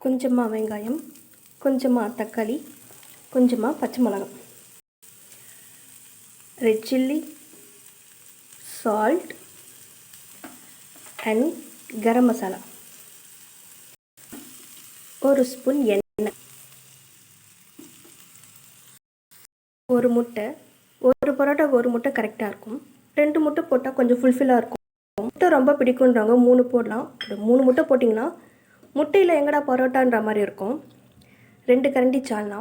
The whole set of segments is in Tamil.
கொஞ்சமாக வெங்காயம், கொஞ்சமாக தக்காளி, கொஞ்சமாக பச்சை மிளகாய், red chilli, salt and garam masala, ஒரு ஸ்பூன் எண்ணெய், ஒரு முட்டை. ஒரு பரோட்டாவுக்கு ஒரு முட்டை கரெக்டாக இருக்கும். 2 முட்டை போட்டால் கொஞ்சம் ஃபுல்ஃபில்லாக இருக்கும். முட்டை ரொம்ப பிடிக்குன்றவங்க 3 போடலாம். 3 முட்டை போட்டிங்கன்னா முட்டையில் எங்கடா பரோட்டான்ற மாதிரி இருக்கும். 2 கரண்டி சால்னா,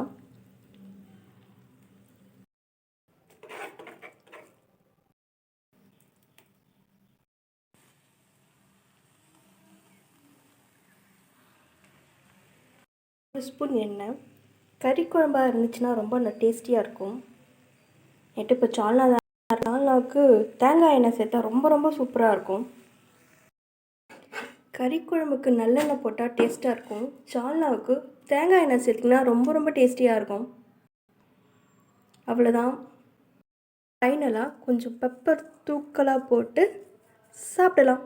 ஒரு ஸ்பூன் எண்ணெய். கறி குழம்பாக இருந்துச்சுன்னா ரொம்ப டேஸ்டியாக இருக்கும். இப்போ சால்னாவுக்கு தேங்காய் எண்ணெய் சேர்த்தா ரொம்ப ரொம்ப சூப்பராக இருக்கும். கறி குழம்புக்கு நல்லெண்ணெய் போட்டால் டேஸ்ட்டாக இருக்கும். சால்னாவுக்கு தேங்காய் எண்ணெய் சேர்த்திங்கன்னா ரொம்ப ரொம்ப டேஸ்டியாக இருக்கும். அவ்வளோதான். ஃபைனலாக கொஞ்சம் பெப்பர் தூக்கலாக போட்டு சாப்பிடலாம்.